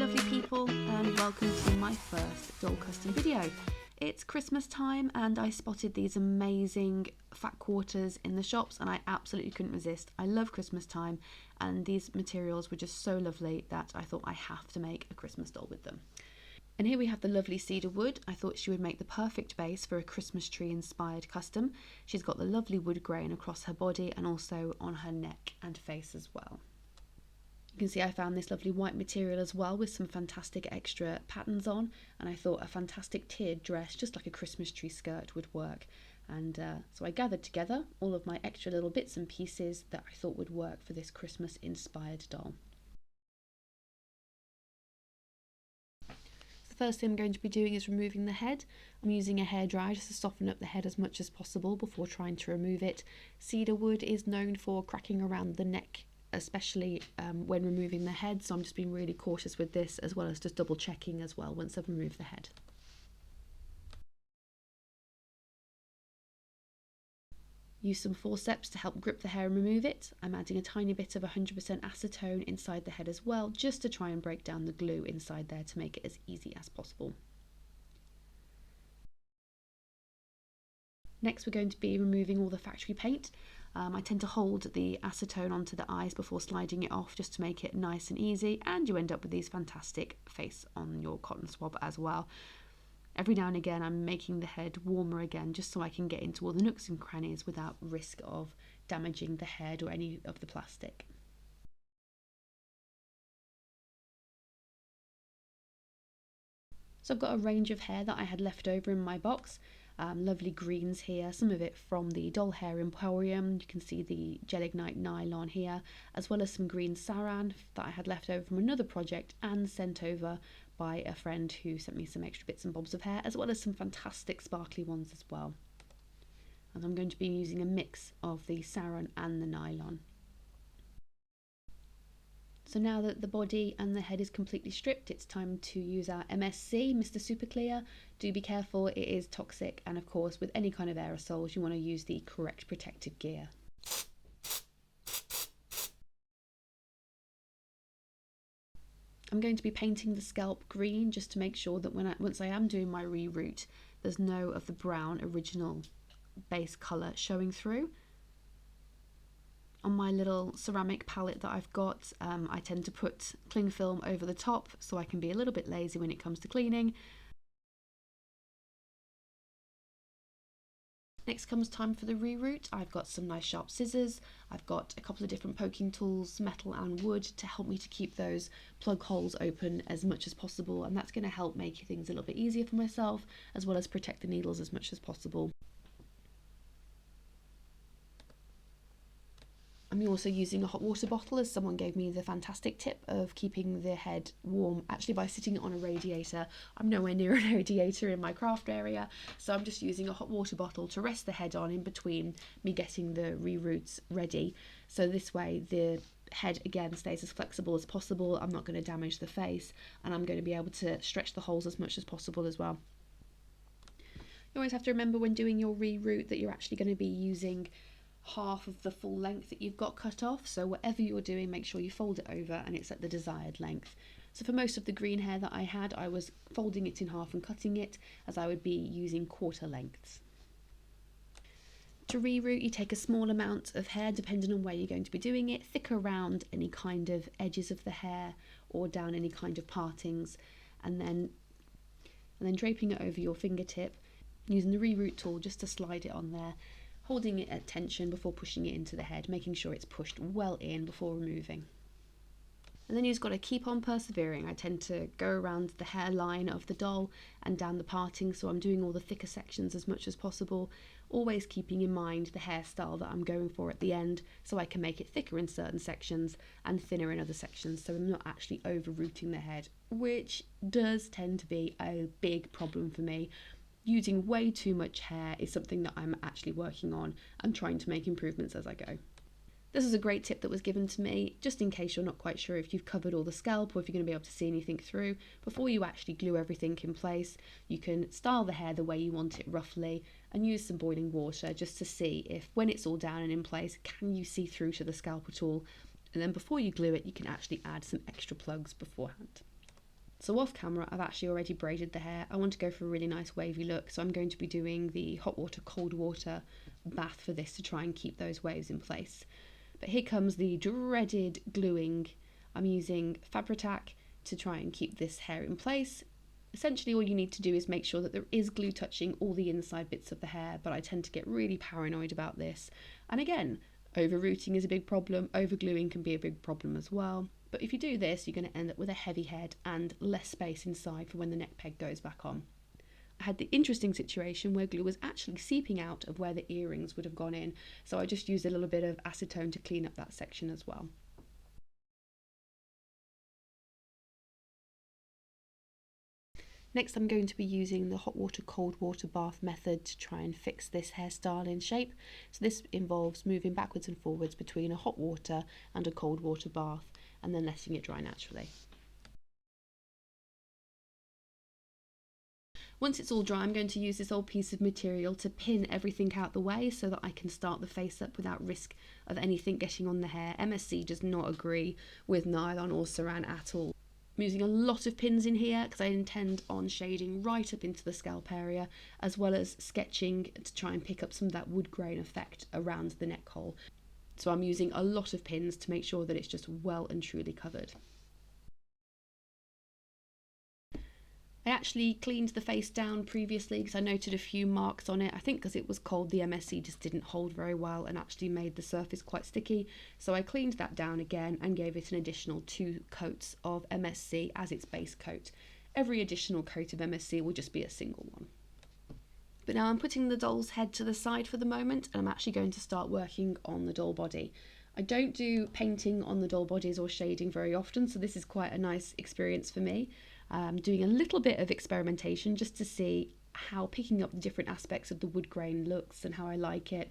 lovely people, and welcome to my first doll custom video. It's Christmas time and I spotted these amazing fat quarters in the shops and I absolutely couldn't resist. I love Christmas time and these materials were just so lovely that I thought I have to make a Christmas doll with them. And here we have the lovely cedar wood. I thought she would make the perfect base for a Christmas tree inspired custom. She's got the lovely wood grain across her body and also on her neck and face as well. You can see I found this lovely white material as well with some fantastic extra patterns on, and I thought a fantastic tiered dress just like a Christmas tree skirt would work. And so I gathered together all of my extra little bits and pieces that I thought would work for this Christmas inspired doll. The first thing I'm going to be doing is removing the head. I'm using a hairdryer just to soften up the head as much as possible before trying to remove it. Cedar wood is known for cracking around the neck, especially when removing the head, so I'm just being really cautious with this, as well as just double checking as well once I've removed the head. Use some forceps to help grip the hair and remove it. I'm adding a tiny bit of 100% acetone inside the head as well, just to try and break down the glue inside there to make it as easy as possible. Next we're going to be removing all the factory paint. I tend to hold the acetone onto the eyes before sliding it off just to make it nice and easy, and you end up with these fantastic face on your cotton swab as well. Every now and again I'm making the head warmer again just so I can get into all the nooks and crannies without risk of damaging the head or any of the plastic. So I've got a range of hair that I had left over in my box. Lovely greens here, some of it from the doll hair Emporium. You can see the Gelignite nylon here, as well as some green saran that I had left over from another project and sent over by a friend who sent me some extra bits and bobs of hair, as well as some fantastic sparkly ones as well. And I'm going to be using a mix of the saran and the nylon. So now that the body and the head is completely stripped, it's time to use our MSC, Mr. Super Clear. Do be careful, it is toxic, and of course with any kind of aerosols you want to use the correct protective gear. I'm going to be painting the scalp green just to make sure that once I am doing my reroute, there's no of the brown original base colour showing through. On my little ceramic palette that I've got, I tend to put cling film over the top so I can be a little bit lazy when it comes to cleaning. Next comes time for the reroute. I've got some nice sharp scissors, I've got a couple of different poking tools, metal and wood, to help me to keep those plug holes open as much as possible, and that's going to help make things a little bit easier for myself, as well as protect the needles as much as possible. I'm also using a hot water bottle, as someone gave me the fantastic tip of keeping the head warm actually by sitting it on a radiator. I'm nowhere near a radiator in my craft area, so I'm just using a hot water bottle to rest the head on in between me getting the reroutes ready. So this way the head again stays as flexible as possible, I'm not going to damage the face, and I'm going to be able to stretch the holes as much as possible as well. You always have to remember when doing your reroute that you're actually going to be using half of the full length that you've got cut off, so whatever you're doing, make sure you fold it over and it's at the desired length. So for most of the green hair that I had, I was folding it in half and cutting it, as I would be using quarter lengths. To reroute, you take a small amount of hair depending on where you're going to be doing it, thick around any kind of edges of the hair or down any kind of partings, and then draping it over your fingertip, using the reroute tool just to slide it on there, holding it at tension before pushing it into the head, making sure it's pushed well in before removing. And then you've got to keep on persevering. I tend to go around the hairline of the doll and down the parting, so I'm doing all the thicker sections as much as possible, always keeping in mind the hairstyle that I'm going for at the end, so I can make it thicker in certain sections and thinner in other sections, so I'm not actually over-rooting the head, which does tend to be a big problem for me. Using way too much hair is something that I'm actually working on and trying to make improvements as I go. This is a great tip that was given to me, just in case you're not quite sure if you've covered all the scalp or if you're going to be able to see anything through. Before you actually glue everything in place, you can style the hair the way you want it roughly and use some boiling water just to see if, when it's all down and in place, can you see through to the scalp at all. And then before you glue it, you can actually add some extra plugs beforehand. So off camera, I've actually already braided the hair. I want to go for a really nice wavy look, so I'm going to be doing the hot water, cold water bath for this to try and keep those waves in place. But here comes the dreaded gluing. I'm using Fabritac to try and keep this hair in place. Essentially all you need to do is make sure that there is glue touching all the inside bits of the hair, but I tend to get really paranoid about this. And again, over rooting is a big problem, over gluing can be a big problem as well. But if you do this, you're going to end up with a heavy head and less space inside for when the neck peg goes back on. I had the interesting situation where glue was actually seeping out of where the earrings would have gone in, so I just used a little bit of acetone to clean up that section as well. Next, I'm going to be using the hot water, cold water bath method to try and fix this hairstyle in shape. So this involves moving backwards and forwards between a hot water and a cold water bath and then letting it dry naturally. Once it's all dry, I'm going to use this old piece of material to pin everything out the way so that I can start the face up without risk of anything getting on the hair. MSC does not agree with nylon or saran at all. I'm using a lot of pins in here because I intend on shading right up into the scalp area, as well as sketching to try and pick up some of that wood grain effect around the neck hole. So I'm using a lot of pins to make sure that it's just well and truly covered. I actually cleaned the face down previously because I noted a few marks on it. I think because it was cold, the MSC just didn't hold very well and actually made the surface quite sticky. So I cleaned that down again and gave it an additional 2 coats of MSC as its base coat. Every additional coat of MSC will just be a single one. But now I'm putting the doll's head to the side for the moment, and I'm actually going to start working on the doll body. I don't do painting on the doll bodies or shading very often, so this is quite a nice experience for me. Doing a little bit of experimentation just to see how picking up the different aspects of the wood grain looks and how I like it.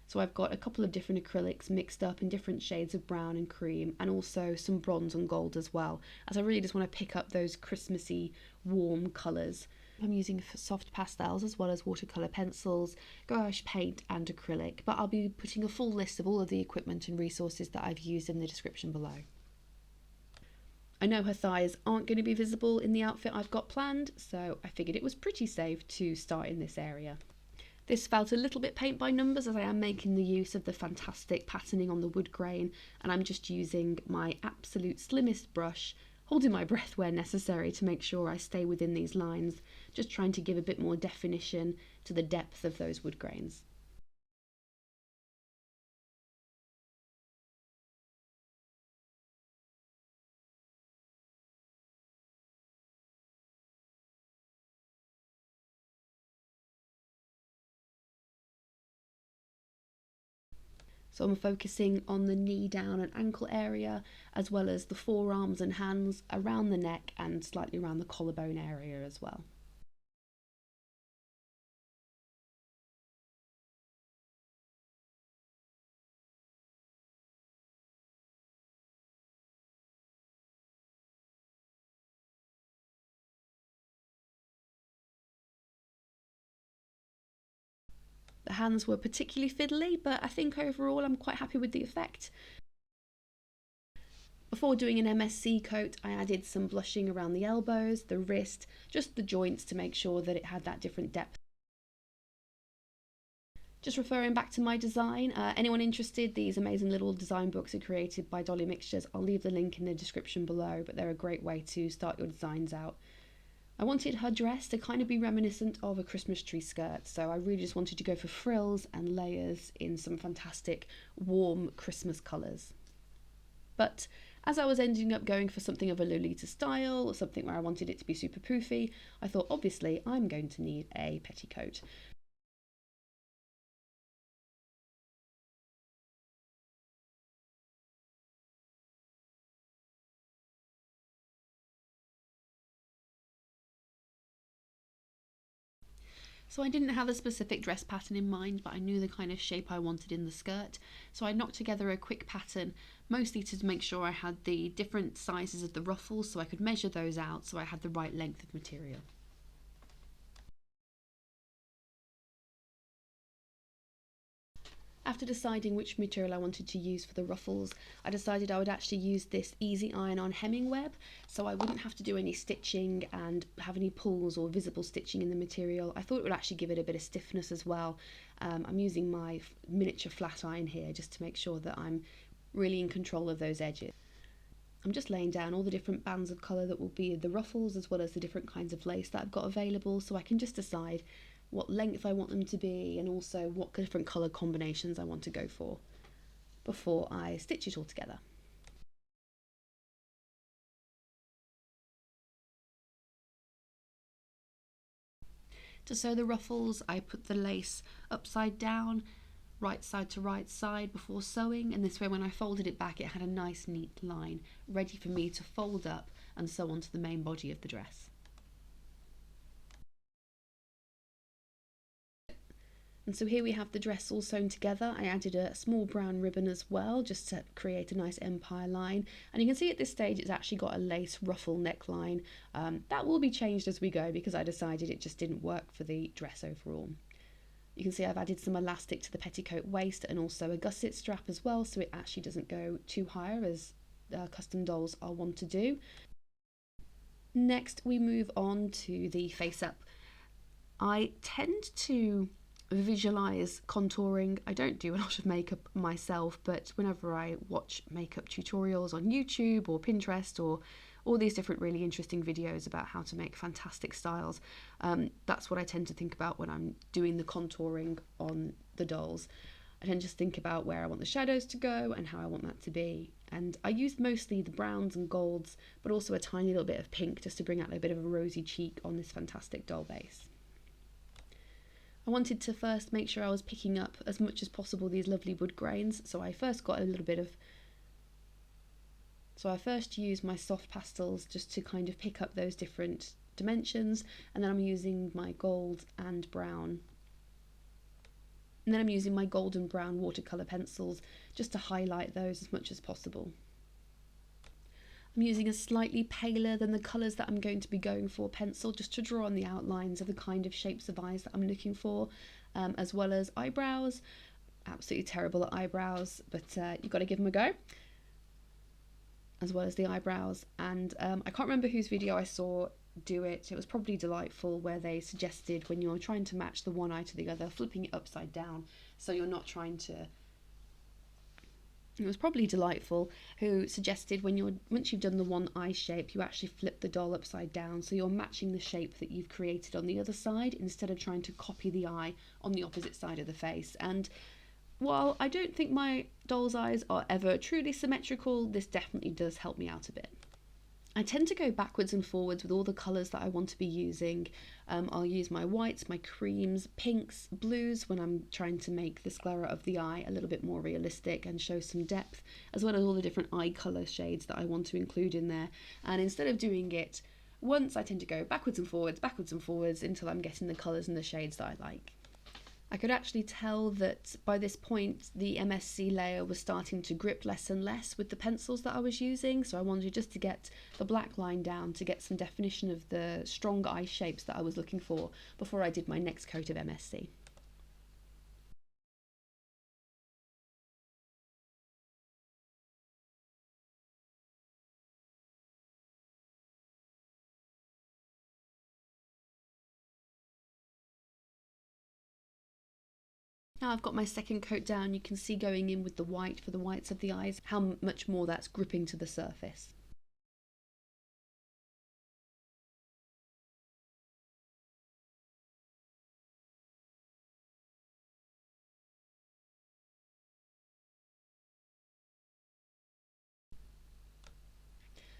So I've got a couple of different acrylics mixed up in different shades of brown and cream, and also some bronze and gold as well, as I really just want to pick up those Christmassy warm colours. I'm using soft pastels as well as watercolour pencils, gouache paint and acrylic, but I'll be putting a full list of all of the equipment and resources that I've used in the description below. I know her thighs aren't going to be visible in the outfit I've got planned, so I figured it was pretty safe to start in this area. This felt a little bit paint by numbers as I am making the use of the fantastic patterning on the wood grain, and I'm just using my absolute slimmest brush, holding my breath where necessary to make sure I stay within these lines, just trying to give a bit more definition to the depth of those wood grains. So I'm focusing on the knee down and ankle area, as well as the forearms and hands, around the neck and slightly around the collarbone area as well. The hands were particularly fiddly, but I think overall I'm quite happy with the effect. Before doing an MSC coat, I added some blushing around the elbows, the wrist, just the joints to make sure that it had that different depth. Just referring back to my design, anyone interested, these amazing little design books are created by Dolly Mixtures. I'll leave the link in the description below, but they're a great way to start your designs out. I wanted her dress to kind of be reminiscent of a Christmas tree skirt, so I really just wanted to go for frills and layers in some fantastic warm Christmas colours. But as I was ending up going for something of a Lolita style, or something where I wanted it to be super poofy, I thought obviously I'm going to need a petticoat. So I didn't have a specific dress pattern in mind, but I knew the kind of shape I wanted in the skirt. So I knocked together a quick pattern, mostly to make sure I had the different sizes of the ruffles so I could measure those out so I had the right length of material. After deciding which material I wanted to use for the ruffles, I decided I would actually use this easy iron-on hemming web, so I wouldn't have to do any stitching and have any pulls or visible stitching in the material. I thought it would actually give it a bit of stiffness as well. I'm using my miniature flat iron here just to make sure that I'm really in control of those edges. I'm just laying down all the different bands of colour that will be the ruffles, as well as the different kinds of lace that I've got available, so I can just decide what length I want them to be and also what different colour combinations I want to go for before I stitch it all together. To sew the ruffles, I put the lace upside down, right side to right side before sewing, and this way when I folded it back it had a nice neat line ready for me to fold up and sew onto the main body of the dress. And so here we have the dress all sewn together. I added a small brown ribbon as well, just to create a nice empire line. And you can see at this stage it's actually got a lace ruffle neckline. That will be changed as we go because I decided it just didn't work for the dress overall. You can see I've added some elastic to the petticoat waist and also a gusset strap as well, so it actually doesn't go too higher as custom dolls are wont to do. Next we move on to the face up. I tend to visualize contouring. I don't do a lot of makeup myself, but whenever I watch makeup tutorials on YouTube or Pinterest or all these different really interesting videos about how to make fantastic styles, that's what I tend to think about when I'm doing the contouring on the dolls. I tend to just think about where I want the shadows to go and how I want that to be, and I use mostly the browns and golds, but also a tiny little bit of pink just to bring out a bit of a rosy cheek on this fantastic doll base. I wanted to first make sure I was picking up as much as possible these lovely wood grains, so I first used my soft pastels just to kind of pick up those different dimensions, and then I'm using my gold and brown. And then I'm using my gold and brown watercolour pencils just to highlight those as much as possible. I'm using a slightly paler than the colours that I'm going to be going for pencil just to draw on the outlines of the kind of shapes of eyes that I'm looking for, as well as eyebrows. Absolutely terrible at eyebrows, but you've got to give them a go. As well as the eyebrows, and I can't remember whose video I saw do it. It was probably Delightful, where they suggested when you're trying to match the one eye to the other, flipping it upside down, so you're not trying to. It was probably Delightful who suggested once you've done the one eye shape, you actually flip the doll upside down, so you're matching the shape that you've created on the other side instead of trying to copy the eye on the opposite side of the face. And while I don't think my doll's eyes are ever truly symmetrical, this definitely does help me out a bit. I tend to go backwards and forwards with all the colours that I want to be using. I'll use my whites, my creams, pinks, blues when I'm trying to make the sclera of the eye a little bit more realistic and show some depth, as well as all the different eye colour shades that I want to include in there. And instead of doing it once, I tend to go backwards and forwards until I'm getting the colours and the shades that I like. I could actually tell that by this point the MSC layer was starting to grip less and less with the pencils that I was using, so I wanted just to get the black line down to get some definition of the strong eye shapes that I was looking for before I did my next coat of MSC. Now I've got my second coat down, you can see going in with the white for the whites of the eyes how much more that's gripping to the surface.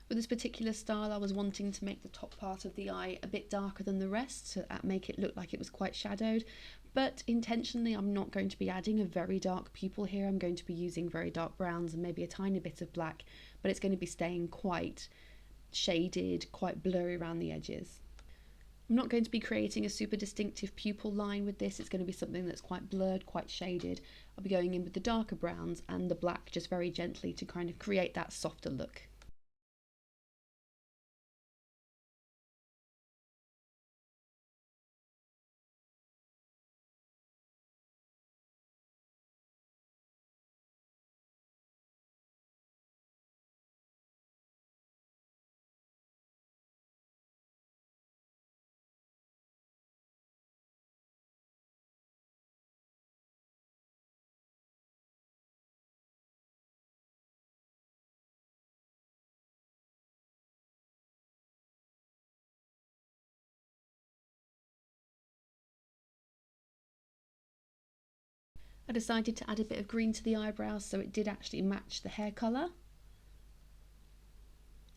With this particular style, I was wanting to make the top part of the eye a bit darker than the rest to make it look like it was quite shadowed, but intentionally I'm not going to be adding a very dark pupil here. I'm going to be using very dark browns and maybe a tiny bit of black, but it's going to be staying quite shaded, quite blurry around the edges. I'm not going to be creating a super distinctive pupil line with this. It's going to be something that's quite blurred, quite shaded. I'll be going in with the darker browns and the black just very gently to kind of create that softer look. I decided to add a bit of green to the eyebrows so it did actually match the hair colour.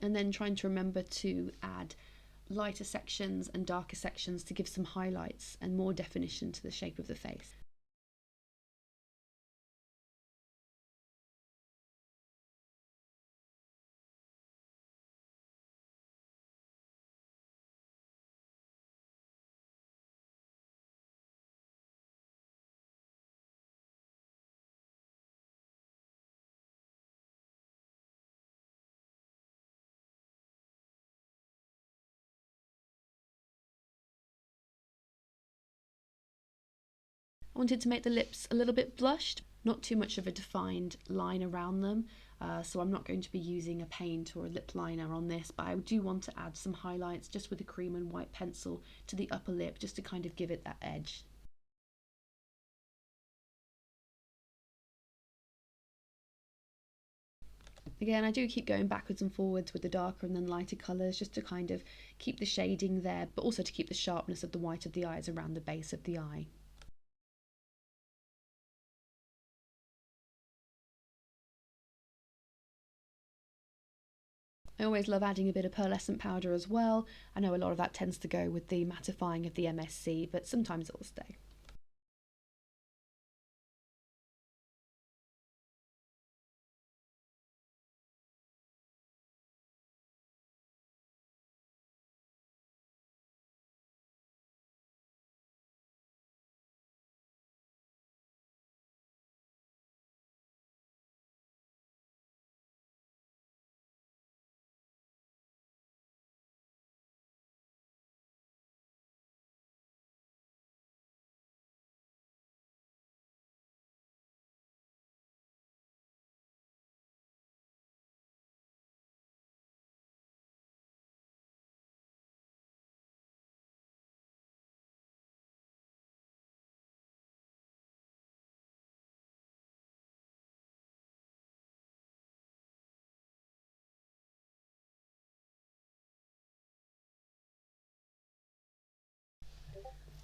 And then trying to remember to add lighter sections and darker sections to give some highlights and more definition to the shape of the face. I wanted to make the lips a little bit blushed, not too much of a defined line around them, so I'm not going to be using a paint or a lip liner on this, but I do want to add some highlights just with a cream and white pencil to the upper lip just to kind of give it that edge. Again, I do keep going backwards and forwards with the darker and then lighter colours just to kind of keep the shading there, but also to keep the sharpness of the white of the eyes around the base of the eye. I always love adding a bit of pearlescent powder as well. I know a lot of that tends to go with the mattifying of the MSC, but sometimes it will stay.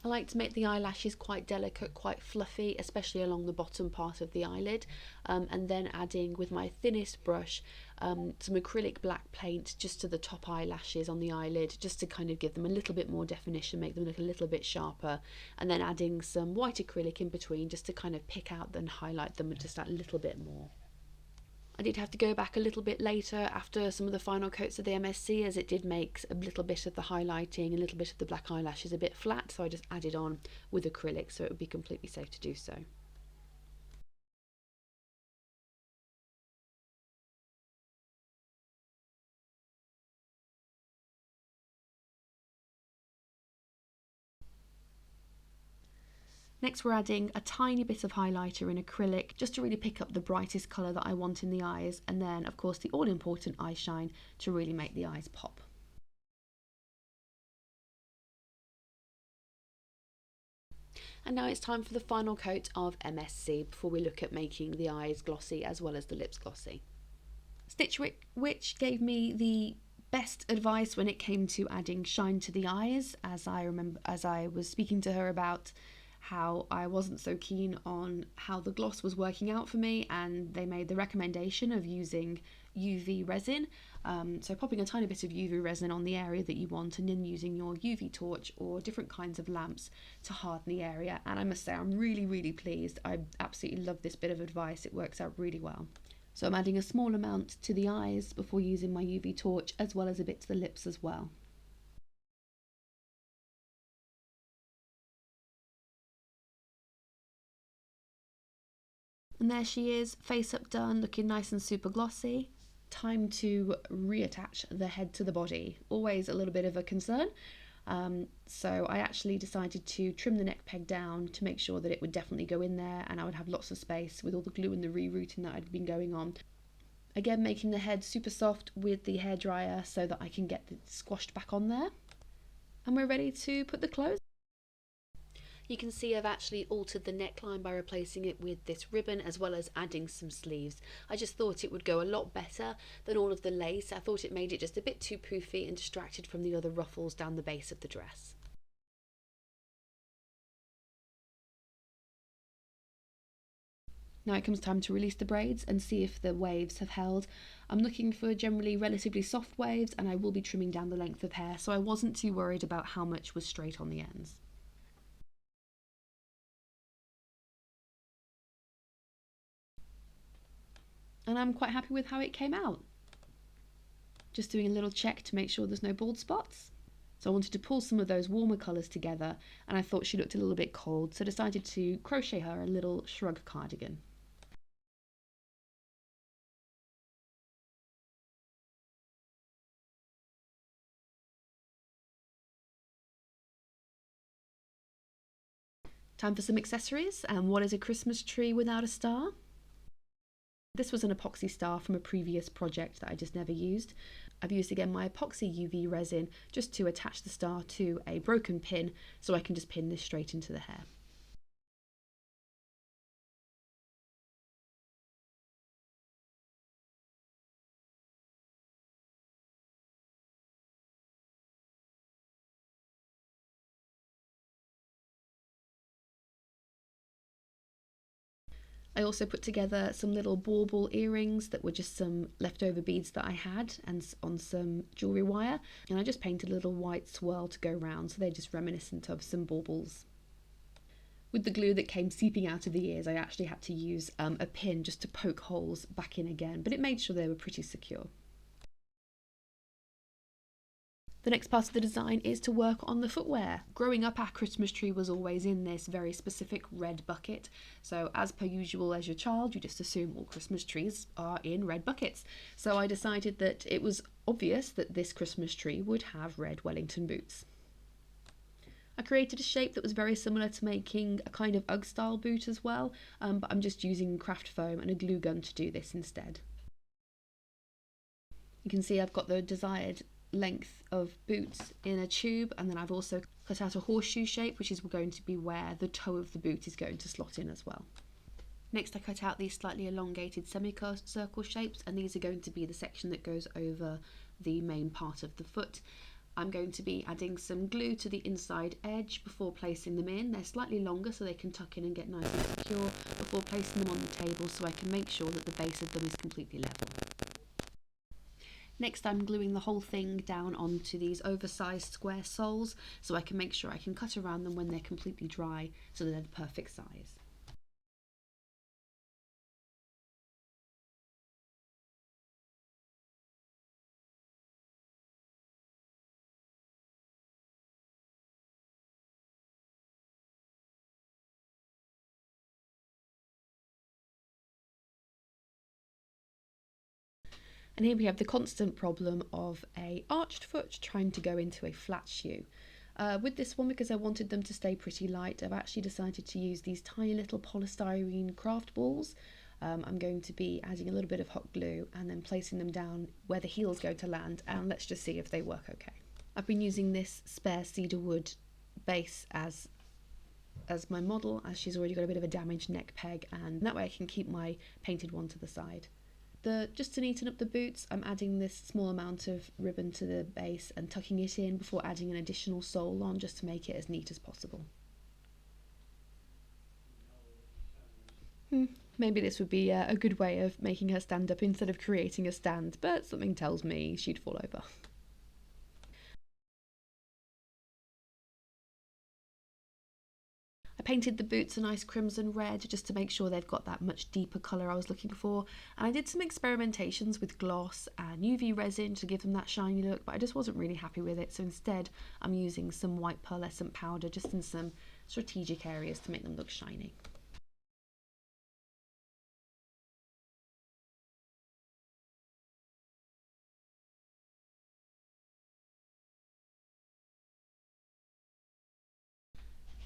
I like to make the eyelashes quite delicate, quite fluffy, especially along the bottom part of the eyelid, and then adding with my thinnest brush some acrylic black paint just to the top eyelashes on the eyelid, just to kind of give them a little bit more definition, make them look a little bit sharper, and then adding some white acrylic in between just to kind of pick out and highlight them just that little bit more. I did have to go back a little bit later after some of the final coats of the MSC, as it did make a little bit of the highlighting, a little bit of the black eyelashes a bit flat, so I just added on with acrylic so it would be completely safe to do so. Next we're adding a tiny bit of highlighter in acrylic just to really pick up the brightest colour that I want in the eyes, and then of course the all important eye shine to really make the eyes pop. And now it's time for the final coat of MSC before we look at making the eyes glossy as well as the lips glossy. Stitch Witch gave me the best advice when it came to adding shine to the eyes, as I was speaking to her about how I wasn't so keen on how the gloss was working out for me, and they made the recommendation of using UV resin. So popping a tiny bit of UV resin on the area that you want and then using your UV torch or different kinds of lamps to harden the area. And I must say I'm really pleased. I absolutely love this bit of advice. It works out really well. So I'm adding a small amount to the eyes before using my UV torch, as well as a bit to the lips as well. And there she is, face up done, looking nice and super glossy. Time to reattach the head to the body. Always a little bit of a concern. So I actually decided to trim the neck peg down to make sure that it would definitely go in there and I would have lots of space with all the glue and the rerouting that had been going on. Again, making the head super soft with the hairdryer so that I can get it squashed back on there. And we're ready to put the clothes. You can see I've actually altered the neckline by replacing it with this ribbon as well as adding some sleeves. I just thought it would go a lot better than all of the lace. I thought it made it just a bit too poofy and distracted from the other ruffles down the base of the dress. Now it comes time to release the braids and see if the waves have held. I'm looking for generally relatively soft waves, and I will be trimming down the length of hair, so I wasn't too worried about how much was straight on the ends. And I'm quite happy with how it came out. Just doing a little check to make sure there's no bald spots. So I wanted to pull some of those warmer colours together, and I thought she looked a little bit cold, so decided to crochet her a little shrug cardigan. Time for some accessories, and what is a Christmas tree without a star? This was an epoxy star from a previous project that I just never used. I've used again my epoxy UV resin just to attach the star to a broken pin, so I can just pin this straight into the hair. I also put together some little bauble earrings that were just some leftover beads that I had and on some jewellery wire, and I just painted a little white swirl to go round, so they're just reminiscent of some baubles. With the glue that came seeping out of the ears, I actually had to use a pin just to poke holes back in again, but it made sure they were pretty secure. The next part of the design is to work on the footwear. Growing up, our Christmas tree was always in this very specific red bucket. So as per usual, as your child, you just assume all Christmas trees are in red buckets. So I decided that it was obvious that this Christmas tree would have red Wellington boots. I created a shape that was very similar to making a kind of UGG style boot as well, but I'm just using craft foam and a glue gun to do this instead. You can see I've got the desired length of boots in a tube, and then I've also cut out a horseshoe shape, which is going to be where the toe of the boot is going to slot in as well. Next, I cut out these slightly elongated semicircle shapes, and these are going to be the section that goes over the main part of the foot. I'm going to be adding some glue to the inside edge before placing them in. They're slightly longer so they can tuck in and get nice and secure before placing them on the table, so I can make sure that the base of them is completely level. Next, I'm gluing the whole thing down onto these oversized square soles so I can make sure I can cut around them when they're completely dry so that they're the perfect size. And here we have the constant problem of a arched foot trying to go into a flat shoe. With this one, because I wanted them to stay pretty light, I've actually decided to use these tiny little polystyrene craft balls. I'm going to be adding a little bit of hot glue and then placing them down where the heel's going to land, and let's just see if they work okay. I've been using this spare cedar wood base as my model, as she's already got a bit of a damaged neck peg, and that way I can keep my painted one to the side. Just to neaten up the boots, I'm adding this small amount of ribbon to the base and tucking it in before adding an additional sole on, just to make it as neat as possible. Maybe this would be a good way of making her stand up instead of creating a stand, but something tells me she'd fall over. I painted the boots a nice crimson red just to make sure they've got that much deeper colour I was looking for, and I did some experimentations with gloss and UV resin to give them that shiny look, but I just wasn't really happy with it, so instead I'm using some white pearlescent powder just in some strategic areas to make them look shiny.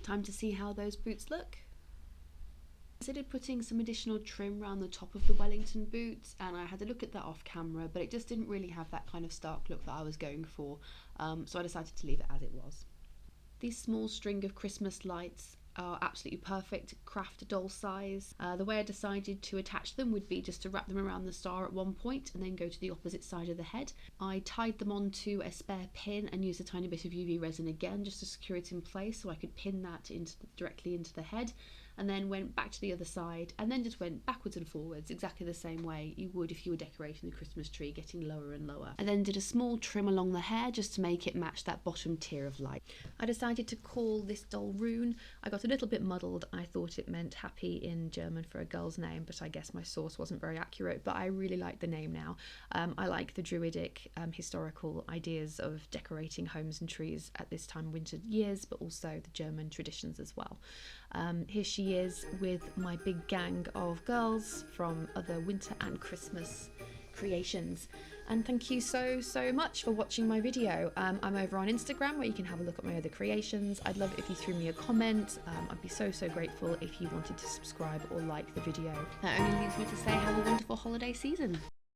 Time to see how those boots look. I considered putting some additional trim around the top of the Wellington boots, and I had a look at that off camera, but it just didn't really have that kind of stark look that I was going for, so I decided to leave it as it was. These small string of Christmas lights are absolutely perfect, craft doll size. The way I decided to attach them would be just to wrap them around the star at one point and then go to the opposite side of the head. I tied them onto a spare pin and used a tiny bit of UV resin again just to secure it in place so I could pin that directly into the head. and then went back to the other side, and then just went backwards and forwards exactly the same way you would if you were decorating the Christmas tree, getting lower and lower. I then did a small trim along the hair just to make it match that bottom tier of light. I decided to call this doll Rune. I got a little bit muddled. I thought it meant happy in German for a girl's name, but I guess my source wasn't very accurate, but I really like the name now. I like the druidic historical ideas of decorating homes and trees at this time of winter years, but also the German traditions as well. Here she is with my big gang of girls from other winter and Christmas creations, and thank you so much for watching my video. I'm over on Instagram where you can have a look at my other creations. I'd love it if you threw me a comment. I'd be so grateful if you wanted to subscribe or like the video. That only leaves me to say have a wonderful holiday season.